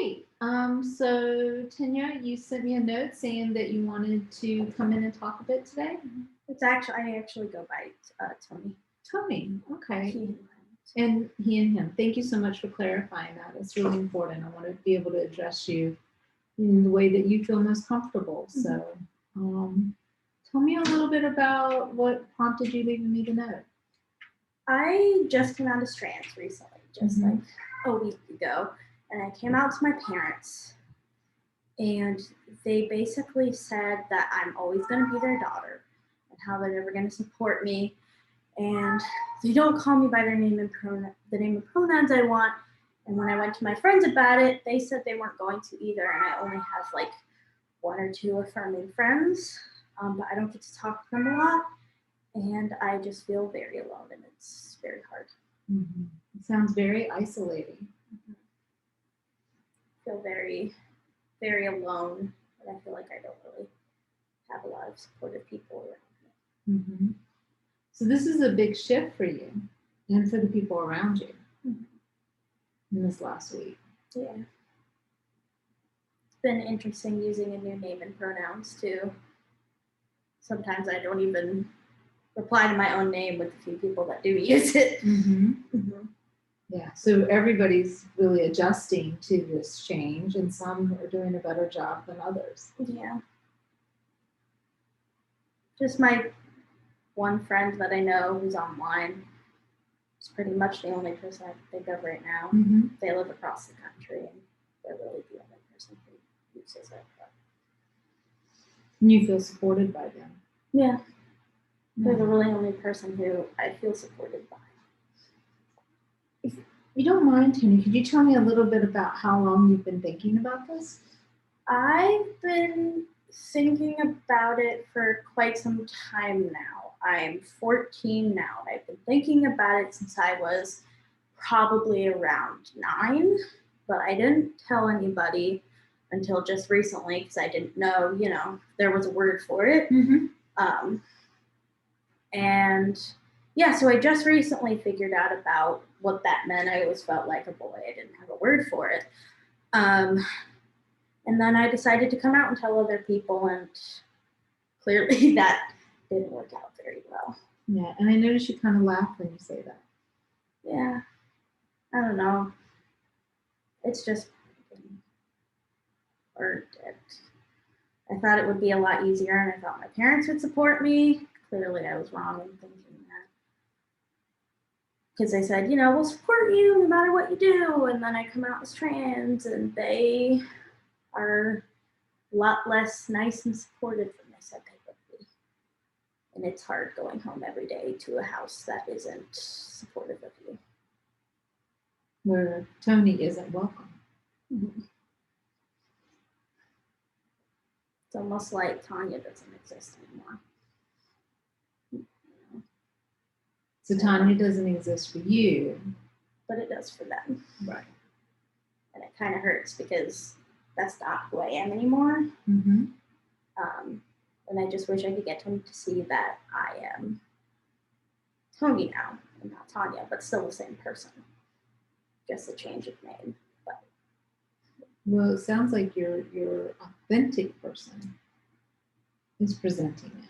Great. So Tanya, you sent me a note saying that you wanted to come in and talk a bit today. I actually go by Tony. Tony, okay. He and him. Thank you so much for clarifying that. It's really important. I want to be able to address you in the way that you feel most comfortable. Mm-hmm. So tell me a little bit about what prompted you leaving me the note. I just came out as trans recently, just like a week ago, and I came out to my parents, and they basically said that I'm always going to be their daughter and how they're never going to support me, and they don't call me by the name and pronouns I want. And when I went to my friends about it, they said they weren't going to either, and I only have like one or two affirming friends, but I don't get to talk to them a lot, and I just feel very alone, and it's very hard. Mm-hmm. It sounds very isolating. Mm-hmm. I feel very, very alone, and I feel like I don't really have a lot of supportive people around me. Mm-hmm. So this is a big shift for you and for the people around you in this last week. Yeah. It's been interesting using a new name and pronouns too. Sometimes I don't even reply to my own name with the few people that do use it. Yeah, so everybody's really adjusting to this change, and some are doing a better job than others. Yeah. Just my one friend that I know who's online is pretty much the only person I can think of right now. They live across the country, and they're really the only person who uses it. And you feel supported by them? Yeah. They're the really only person who I feel supported by. If you don't mind, Tony, could you tell me a little bit about how long you've been thinking about this? I've been thinking about it for quite some time now. I'm 14 now. I've been thinking about it since I was probably around 9, but I didn't tell anybody until just recently because I didn't know, there was a word for it. And yeah, so I just recently figured out about what that meant. I always felt like a boy. I didn't have a word for it. And then I decided to come out and tell other people, and clearly that didn't work out very well. Yeah, and I noticed you kind of laugh when you say that. Yeah, I don't know. It's just hard. I thought it would be a lot easier, and I thought my parents would support me. Clearly, I was wrong in thinking that. Because they said, we'll support you no matter what you do. And then I come out as trans, and they are a lot less nice and supportive than they said they would be. And it's hard going home every day to a house that isn't supportive of you. Where Tony isn't welcome. It's almost like Tanya doesn't exist anymore. So Tanya doesn't exist for you. But it does for them. Right. And it kind of hurts because that's not who I am anymore. And I just wish I could get Tony to see that I am Tony now, and not Tanya, but still the same person. Just a change of name. But well, it sounds like your authentic person is presenting it.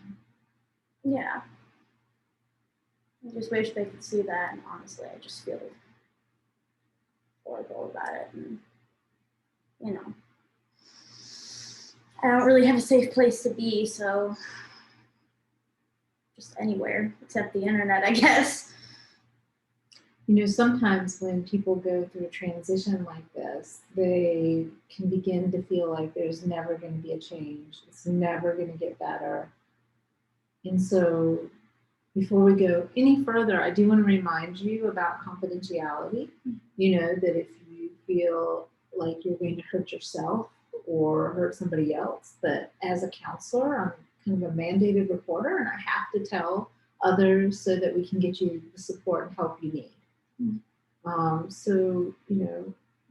Yeah. I just wish they could see that, and honestly, I just feel horrible about it. And, I don't really have a safe place to be, so just anywhere except the internet, I guess. Sometimes when people go through a transition like this, they can begin to feel like there's never going to be a change. It's never going to get better. And so before we go any further, I do want to remind you about confidentiality. That if you feel like you're going to hurt yourself or hurt somebody else, that as a counselor, I'm kind of a mandated reporter, and I have to tell others so that we can get you the support and help you need. So,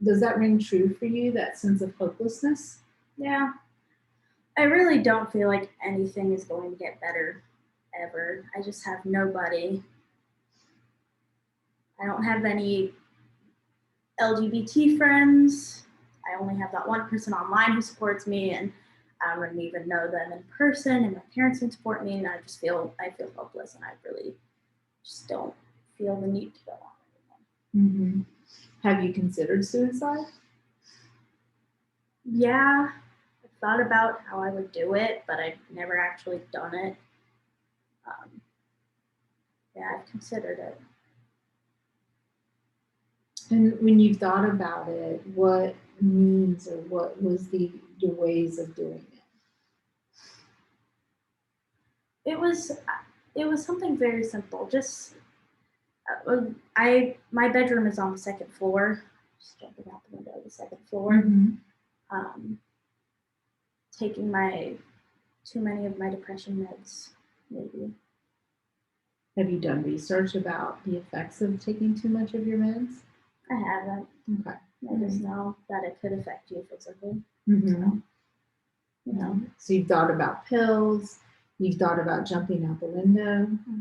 does that ring true for you, that sense of hopelessness? Yeah. I really don't feel like anything is going to get better ever. I just have nobody. I don't have any LGBT friends. I only have that one person online who supports me, and I wouldn't even know them in person, and my parents don't support me, and I feel hopeless, and I really just don't feel the need to go on anymore. Mm-hmm. Have you considered suicide? Yeah, I've thought about how I would do it, but I've never actually done it. Yeah, I've considered it. And when you've thought about it, what means or what was your ways of doing it? It was something very simple. Just my bedroom is on the second floor. Just jumping out the window of the second floor. Mm-hmm. Taking too many of my depression meds, maybe. Have you done research about the effects of taking too much of your meds? I haven't. Okay. I just know that it could affect you physically. Mm-hmm. So, So you've thought about pills. You've thought about jumping out the window. Mm-hmm.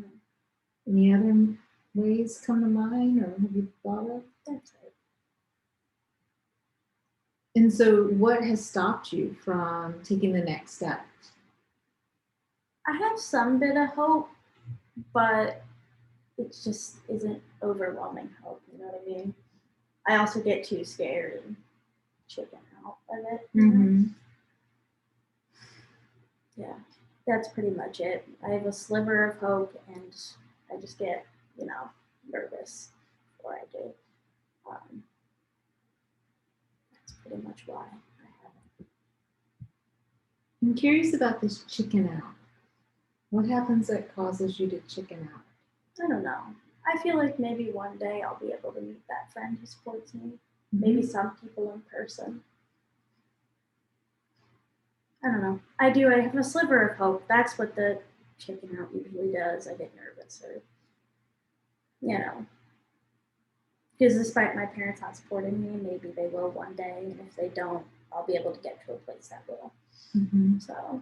Any other ways come to mind, or have you thought of? That's it. And so, what has stopped you from taking the next step? I have some bit of hope, but it just isn't overwhelming hope. You know what I mean? I also get too scared and chicken out of it. Mm-hmm. Yeah, that's pretty much it. I have a sliver of hope, and I just get, nervous before I do. That's pretty much why I haven't. I'm curious about this chicken out. What happens that causes you to chicken out? I don't know. I feel like maybe one day I'll be able to meet that friend who supports me. Mm-hmm. Maybe some people in person. I don't know. I do. I have a sliver of hope. That's what the chicken out usually does. I get nervous, or because despite my parents not supporting me, maybe they will one day, and if they don't, I'll be able to get to a place that will. Mm-hmm. So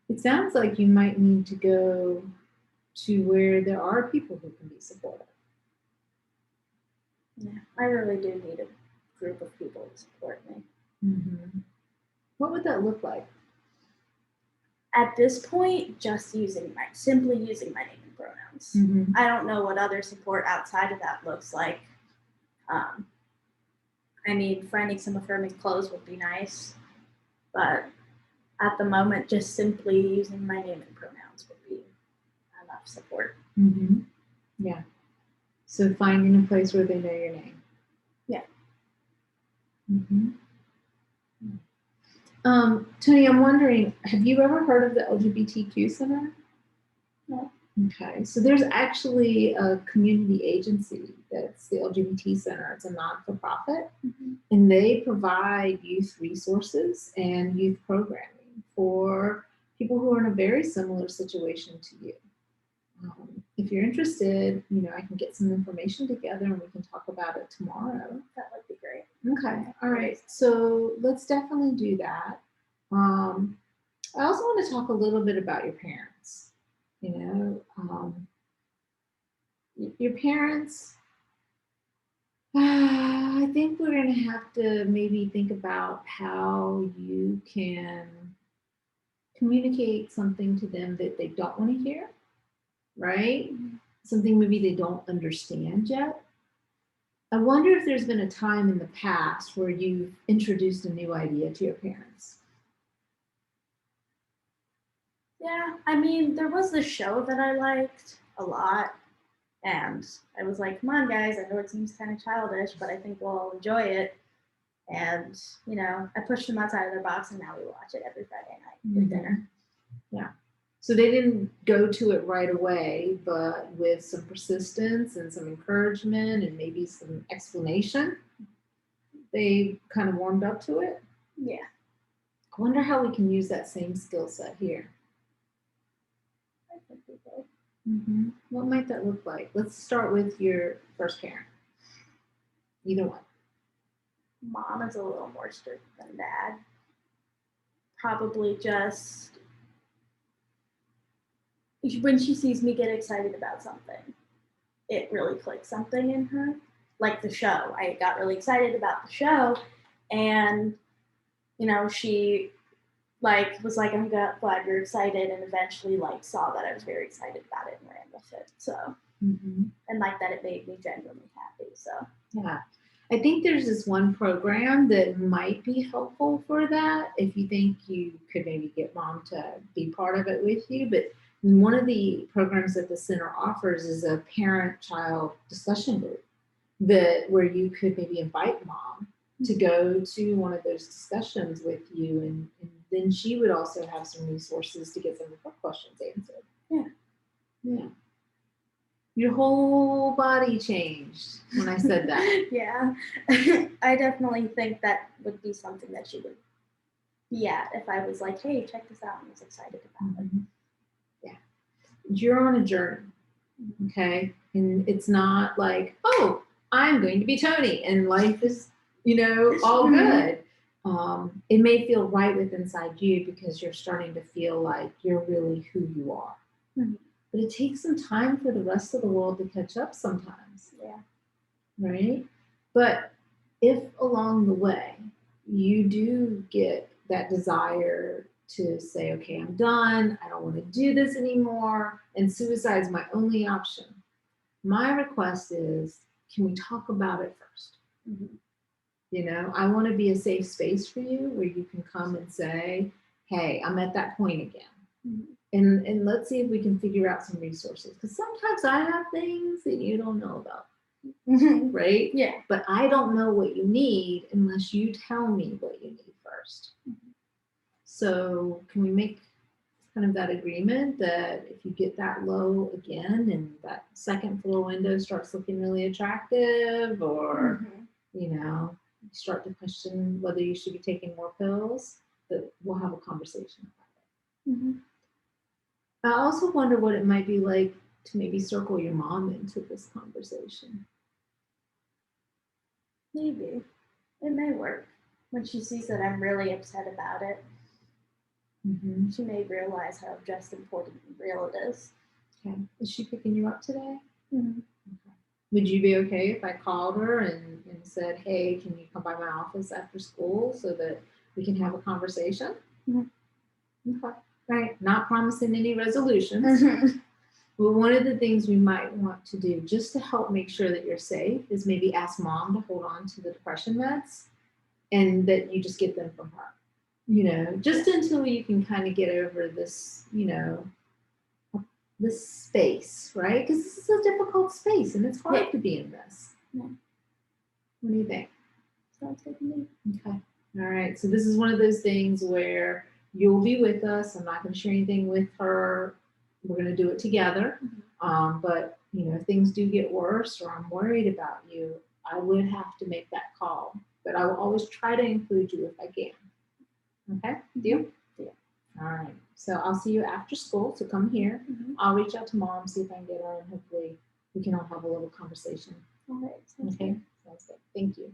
it sounds like you might need to go to where there are people who can be supportive. Yeah, I really do need a group of people to support me. Mm-hmm. What would that look like? At this point, just simply using my name and pronouns. Mm-hmm. I don't know what other support outside of that looks like. Finding some affirming clothes would be nice, but at the moment, just simply using my name and pronouns would be enough support. Mm-hmm. Yeah. So finding a place where they know your name. Yeah. Mm-hmm. Tony, I'm wondering, have you ever heard of the LGBTQ Center? No. Okay, so there's actually a community agency that's the LGBT Center. It's a non-for-profit, mm-hmm. and they provide youth resources and youth programming for people who are in a very similar situation to you. If you're interested, I can get some information together and we can talk about it tomorrow. That would be great. Okay, all right. So let's definitely do that. I also want to talk a little bit about your parents. Your parents, I think we're going to have to maybe think about how you can communicate something to them that they don't want to hear, right? Mm-hmm. Something maybe they don't understand yet. I wonder if there's been a time in the past where you've introduced a new idea to your parents. Yeah, there was this show that I liked a lot, and I was like, come on, guys, I know it seems kind of childish, but I think we'll all enjoy it. And, I pushed them outside of their box, and now we watch it every Friday night at dinner. Yeah. So they didn't go to it right away, but with some persistence and some encouragement and maybe some explanation, they kind of warmed up to it. Yeah. I wonder how we can use that same skill set here. I think we could. Mm-hmm. What might that look like? Let's start with your first parent. Either one. Mom is a little more strict than dad. Probably just when she sees me get excited about something, it really clicks something in her. Like the show. I got really excited about the show, And, she like was like, I'm glad you're excited, and eventually like saw that I was very excited about it and ran with it. So, and like that it made me genuinely happy. So, Yeah. I think there's this one program that might be helpful for that if you think you could maybe get mom to be part of it with you. But one of the programs that the center offers is a parent-child discussion group that where you could maybe invite mom to go to one of those discussions with you, and then she would also have some resources to get some of her questions answered. Yeah. Yeah. Your whole body changed when I said that. Yeah. I definitely think that would be something that she would be at if I was like, hey, check this out, and was excited about it. Yeah. You're on a journey, okay? And it's not like, oh, I'm going to be Tony and life is, all good. It may feel right within inside you because you're starting to feel like you're really who you are. But it takes some time for the rest of the world to catch up sometimes. Yeah. Right? But if along the way you do get that desire to say, okay, I'm done, I don't want to do this anymore, and suicide is my only option, my request is, can we talk about it first? I want to be a safe space for you where you can come and say, hey, I'm at that point again. And let's see if we can figure out some resources. Because sometimes I have things that you don't know about. Right? Yeah. But I don't know what you need unless you tell me what you need first. So can we make kind of that agreement that if you get that low again and that second floor window starts looking really attractive, or you start to question whether you should be taking more pills, that we'll have a conversation about it. I also wonder what it might be like to maybe circle your mom into this conversation. Maybe. It may work. When she sees that I'm really upset about it, she may realize how just important and real it is. Okay. Is she picking you up today? Okay. Would you be okay if I called her and said, hey, can you come by my office after school so that we can have a conversation? Okay. Right. Not promising any resolutions. But one of the things we might want to do just to help make sure that you're safe is maybe ask mom to hold on to the depression meds and that you just get them from her, just until you can kind of get over this, this space, right? Because this is a difficult space and it's hard to be in this. What do you think? Sounds good to me. Okay. All right. So this is one of those things where you'll be with us. I'm not going to share anything with her. We're going to do it together. But, if things do get worse or I'm worried about you, I would have to make that call. But I will always try to include you if I can. Okay? Deal? Yeah. All right. So I'll see you after school. So come here. I'll reach out to mom, see if I can get her, and hopefully we can all have a little conversation. All right. Okay? Sounds good. Thank you.